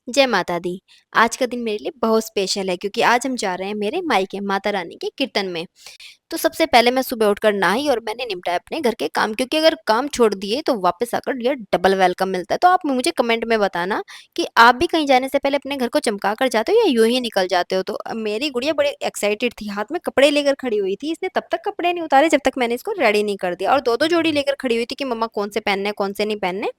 जय माता दी। आज का दिन मेरे लिए बहुत स्पेशल है क्योंकि आज हम जा रहे हैं मेरे मायके माता रानी के कीर्तन में। तो सबसे पहले मैं सुबह उठकर नहाई और मैंने निपटाया अपने घर के काम, क्योंकि अगर काम छोड़ दिए तो वापस आकर ये डबल वेलकम मिलता है। तो आप मुझे कमेंट में बताना कि आप भी कहीं जाने से पहले अपने घर को चमका कर जाते हो या यूं ही निकल जाते हो। तो मेरी गुड़िया बड़ी एक्साइटेड थी, हाथ में कपड़े लेकर खड़ी हुई थी। इसने तब तक कपड़े नहीं उतारे जब तक मैंने इसको रेडी नहीं कर दिया, और दो दो जोड़ी लेकर खड़ी हुई थी कि मम्मा कौन से पहनने कौन से नहीं पहनने।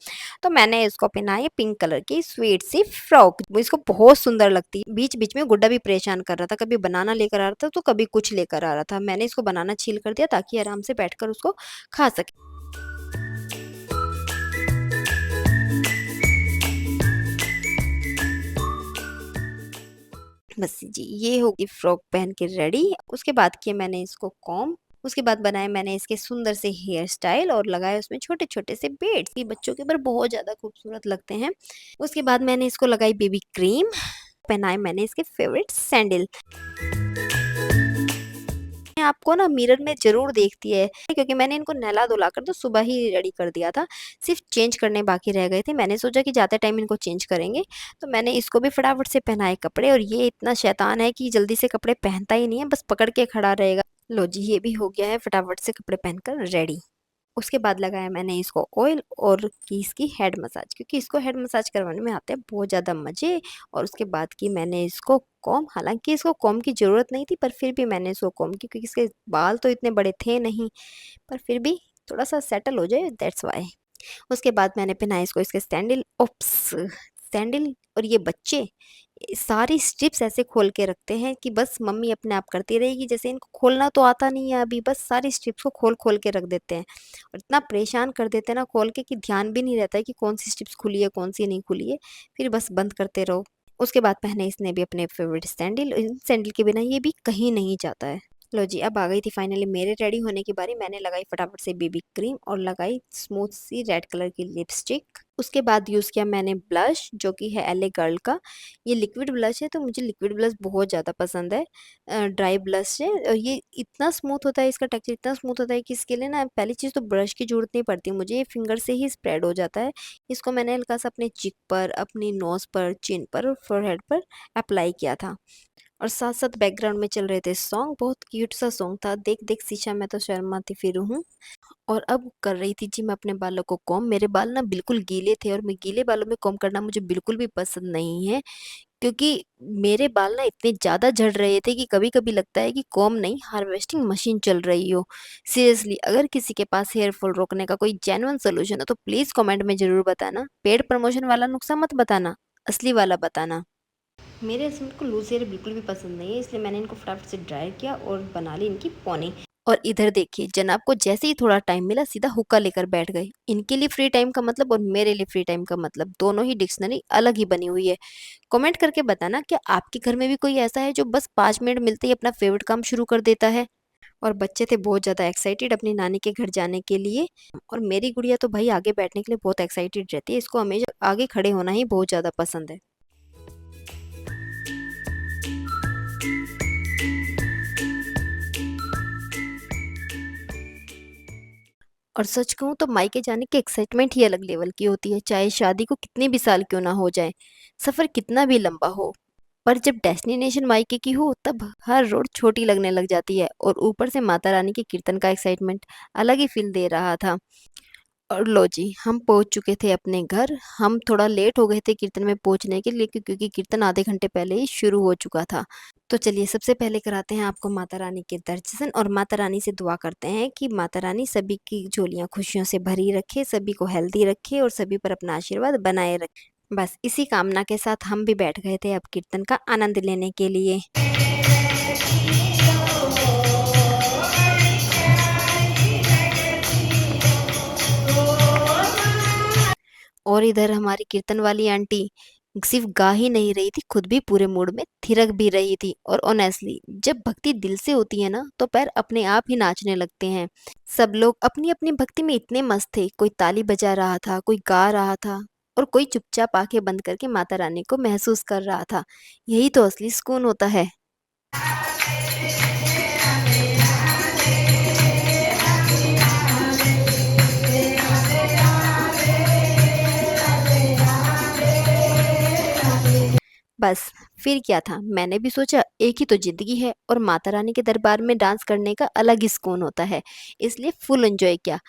तो मैंने इसको पहनाई पिंक कलर की स्वीट सी फ्रॉक, वो इसको बहुत सुंदर लगती है। बीच बीच में गुड्डा भी परेशान कर रहा था, कभी बनाना लेकर आ रहा था तो कभी कुछ लेकर आ रहा था। मैंने इसको बनाना छील कर दिया ताकि आराम से बैठकर उसको खा सके। बस जी, ये होगी फ्रॉक पहन के रेडी। उसके बाद किया मैंने इसको कॉम। उसके बाद बनाए मैंने इसके सुंदर से हेयर स्टाइल और लगाए उसमें छोटे छोटे से बेड्स, ये बच्चों के ऊपर बहुत ज्यादा खूबसूरत लगते हैं। उसके बाद मैंने इसको लगाई बेबी क्रीम, पहनाए मैंने इसके फेवरेट सैंडल। आपको ना मिरर में ज़रूर देखती है, क्योंकि मैंने इनको नहला धुलाकर तो सुबह ही रेडी कर दिया था। सिर्फ़ चेंज करने बाकी रह गए थे। मैंने सोचा कि जाते टाइम इनको चेंज करेंगे, तो मैंने इसको भी फटाफट से पहनाए कपड़े। और ये इतना शैतान है कि जल्दी से कपड़े पहनता ही नहीं है, बस पकड़ के खड़ा रहेगा। लो जी, ये भी हो गया है फटाफट से कपड़े पहनकर रेडी। उसके बाद लगाया मैंने इसको ऑयल और की इसकी हेड मसाज, क्योंकि इसको हेड मसाज करवाने में आते हैं बहुत ज़्यादा मज़े। और उसके बाद की मैंने इसको कॉम, हालांकि इसको कॉम की ज़रूरत नहीं थी पर फिर भी मैंने इसको कॉम की, क्योंकि इसके बाल तो इतने बड़े थे नहीं, पर फिर भी थोड़ा सा सेटल हो जाए, दैट्स वाई। उसके बाद मैंने पहनाया इसको इसके सैंडल। Oops, sandal. और ये बच्चे सारी स्ट्रिप्स ऐसे खोल के रखते हैं कि बस मम्मी अपने आप करती रहेगी, जैसे इनको खोलना तो आता नहीं है अभी, बस सारी स्ट्रिप्स को खोल खोल के रख देते हैं। और इतना परेशान कर देते हैं ना खोल के कि ध्यान भी नहीं रहता है कि कौन सी स्ट्रिप्स खुली है कौन सी नहीं खुली है, फिर बस बंद करते रहो। उसके बाद पहने इसने भी अपने फेवरेट सैंडल। इन सैंडल के बिना ये भी कहीं नहीं जाता है। लो जी, अब आ गई थी फाइनली मेरे रेडी होने की बारी। मैंने लगाई फटाफट से बेबी क्रीम और लगाई स्मूथ सी रेड कलर की लिपस्टिक। उसके बाद यूज़ किया मैंने ब्लश, जो कि है एले गर्ल का। ये लिक्विड ब्लश है, तो मुझे लिक्विड ब्लश बहुत ज़्यादा पसंद है। ड्राई ब्लश है और ये इतना स्मूथ होता है, इसका टेक्सचर इतना स्मूथ होता है कि इसके लिए ना पहली चीज़ तो ब्रश की ज़रूरत नहीं पड़ती, मुझे ये फिंगर से ही स्प्रेड हो जाता है। इसको मैंने हल्का सा अपने चिक पर, अपनी नोज़ पर, चिन पर और फोरहेड पर अप्लाई किया था। और साथ-साथ बैकग्राउंड में चल रहे थे सॉन्ग, बहुत क्यूट सा सॉन्ग था, देख देख शीशा मैं तो शर्माती फिरूँ हूँ। और अब कर रही थी जी मैं अपने बालों को कॉम्ब। मेरे बाल ना बिल्कुल गीले थे और मैं गीले बालों में कॉम्ब करना मुझे बिल्कुल भी पसंद नहीं है, क्योंकि मेरे बाल ना इतने ज़्यादा झड़ रहे थे कि कभी-कभी लगता है कि कॉम्ब नहीं, हार्वेस्टिंग मशीन चल रही हो। सीरियसली, अगर किसी के पास हेयर फॉल रोकने का कोई जेन्युइन सॉल्यूशन हो तो प्लीज़ कमेंट में ज़रूर बताना। पेड प्रमोशन वाला नुस्खा मत बताना, असली वाला बताना। मेरे हस्बैंड को लूज़ हेयर बिल्कुल भी पसंद नहीं है, इसलिए मैंने इनको फटाफट से ड्राई किया और बना ली इनकी पोनी। और इधर देखिए, जनाब को जैसे ही थोड़ा टाइम मिला सीधा हुक्का लेकर बैठ गए। इनके लिए फ्री टाइम का मतलब और मेरे लिए फ्री टाइम का मतलब दोनों ही डिक्शनरी अलग ही बनी हुई है। कमेंट करके बताना क्या आपके घर में भी कोई ऐसा है जो बस 5 मिनट मिलते ही अपना फेवरेट काम शुरू कर देता है। और बच्चे थे बहुत ज़्यादा एक्साइटेड अपनी नानी के घर जाने के लिए। और मेरी गुड़िया तो भाई आगे बैठने के लिए बहुत एक्साइटेड रहती है, इसको हमेशा आगे खड़े होना ही बहुत ज़्यादा पसंद है। और सच कहूँ तो मायके जाने की एक्साइटमेंट ही अलग लेवल की होती है, चाहे शादी को कितने भी साल क्यों ना हो जाए, सफ़र कितना भी लंबा हो। पर जब डेस्टिनेशन मायके की हो तब हर रोड छोटी लगने लग जाती है, और ऊपर से माता रानी के कीर्तन का एक्साइटमेंट अलग ही फील दे रहा था। और लो जी, हम पहुंच चुके थे अपने घर। हम थोड़ा लेट हो गए थे कीर्तन में पहुंचने के लिए, क्योंकि कीर्तन आधे घंटे पहले ही शुरू हो चुका था। तो चलिए सबसे पहले कराते हैं आपको माता रानी के दर्शन, और माता रानी से दुआ करते हैं कि माता रानी सभी की झोलियां खुशियों से भरी रखे, सभी को हेल्दी रखे और सभी पर अपना आशीर्वाद बनाए रखे। बस इसी कामना के साथ हम भी बैठ गए थे अब कीर्तन का आनंद लेने के लिए। और इधर हमारी कीर्तन वाली आंटी सिर्फ गा ही नहीं रही थी, खुद भी पूरे मूड में थिरक भी रही थी। और ऑनेस्टली जब भक्ति दिल से होती है ना तो पैर अपने आप ही नाचने लगते हैं। सब लोग अपनी अपनी भक्ति में इतने मस्त थे, कोई ताली बजा रहा था, कोई गा रहा था, और कोई चुपचाप आंखें बंद करके माता रानी को महसूस कर रहा था। यही तो असली सुकून होता है। बस फिर क्या था, मैंने भी सोचा एक ही तो जिंदगी है और माता रानी के दरबार में डांस करने का अलग ही सुकून होता है, इसलिए फुल एंजॉय किया।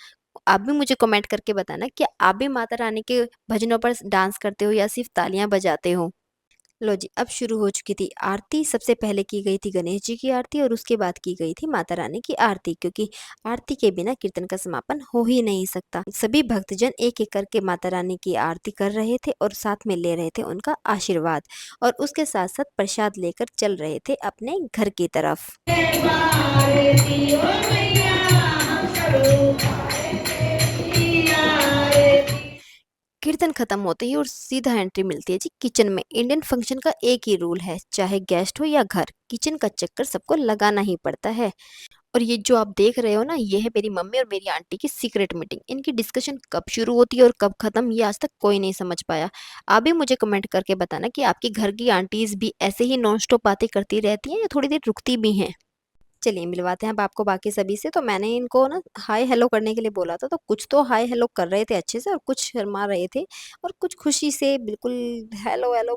आप भी मुझे कमेंट करके बताना कि आप भी माता रानी के भजनों पर डांस करते हो या सिर्फ तालियां बजाते हो। लो जी, अब शुरू हो चुकी थी आरती। सबसे पहले की गई थी गणेश जी की आरती और उसके बाद की गई थी माता रानी की आरती, क्योंकि आरती के बिना कीर्तन का समापन हो ही नहीं सकता। सभी भक्तजन एक एक करके माता रानी की आरती कर रहे थे और साथ में ले रहे थे उनका आशीर्वाद, और उसके साथ साथ प्रसाद लेकर चल रहे थे अपने घर की तरफ। कीर्तन खत्म होते ही और सीधा एंट्री मिलती है जी किचन में। इंडियन फंक्शन का एक ही रूल है, चाहे गेस्ट हो या घर, किचन का चक्कर सबको लगाना ही पड़ता है। और ये जो आप देख रहे हो ना, ये है मेरी मम्मी और मेरी आंटी की सीक्रेट मीटिंग। इनकी डिस्कशन कब शुरू होती है और कब खत्म, ये आज तक कोई नहीं समझ पाया। आप भी मुझे कमेंट करके बताना कि आपके घर की आंटीज भी ऐसे ही नॉन स्टॉप बातें करती रहती हैं या थोड़ी देर रुकती भी हैं। चलिए मिलवाते हैं अब आपको बाकी सभी से। तो मैंने इनको ना हाय हेलो करने के लिए बोला था, तो कुछ तो हाय हेलो कर रहे थे अच्छे से और कुछ शर्मा रहे थे और कुछ खुशी से बिल्कुल हेलो हेलो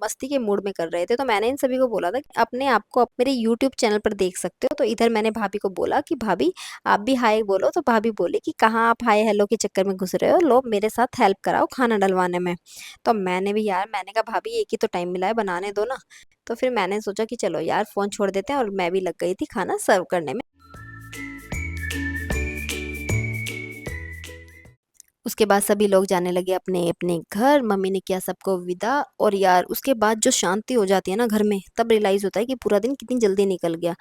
मस्ती के मूड में कर रहे थे। तो मैंने इन सभी को बोला था कि अपने आप को आप मेरे यूट्यूब चैनल पर देख सकते हो। तो इधर मैंने भाभी को बोला कि भाभी आप भी हाय बोलो। तो भाभी बोली कि कहाँ आप हाय हेलो के चक्कर में घुस रहे हो, लो मेरे साथ हेल्प कराओ खाना डलवाने में। तो मैंने भी यार, मैंने कहा भाभी एक ही तो टाइम मिला है, बनाने दो ना। तो फिर मैंने सोचा कि चलो यार फ़ोन छोड़ देते हैं, और मैं भी लग गई थी खाना सर्व करने में। उसके बाद सभी लोग जाने लगे अपने अपने घर। मम्मी ने किया सबको विदा। और यार उसके बाद जो शांति हो जाती है ना घर में, तब रियलाइज होता है कि पूरा दिन कितनी जल्दी निकल गया।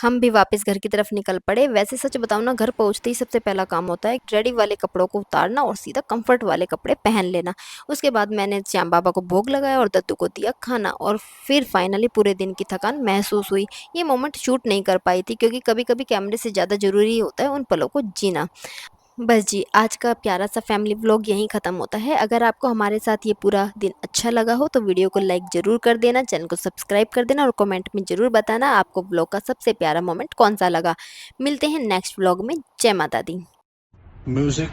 हम भी वापस घर की तरफ निकल पड़े। वैसे सच बताऊं ना, घर पहुंचते ही सबसे पहला काम होता है रेडी वाले कपड़ों को उतारना और सीधा कंफर्ट वाले कपड़े पहन लेना। उसके बाद मैंने श्याम बाबा को भोग लगाया और दत्तू को दिया खाना, और फिर फाइनली पूरे दिन की थकान महसूस हुई। ये मोमेंट शूट नहीं कर पाई थी, क्योंकि कभी कभी कैमरे से ज़्यादा ज़रूरी होता है उन पलों को जीना। बस जी, आज का प्यारा सा फैमिली व्लॉग यहीं ख़त्म होता है। अगर आपको हमारे साथ ये पूरा दिन अच्छा लगा हो तो वीडियो को लाइक ज़रूर कर देना, चैनल को सब्सक्राइब कर देना और कमेंट में ज़रूर बताना आपको व्लॉग का सबसे प्यारा मोमेंट कौन सा लगा। मिलते हैं नेक्स्ट व्लॉग में। जय माता दी। Music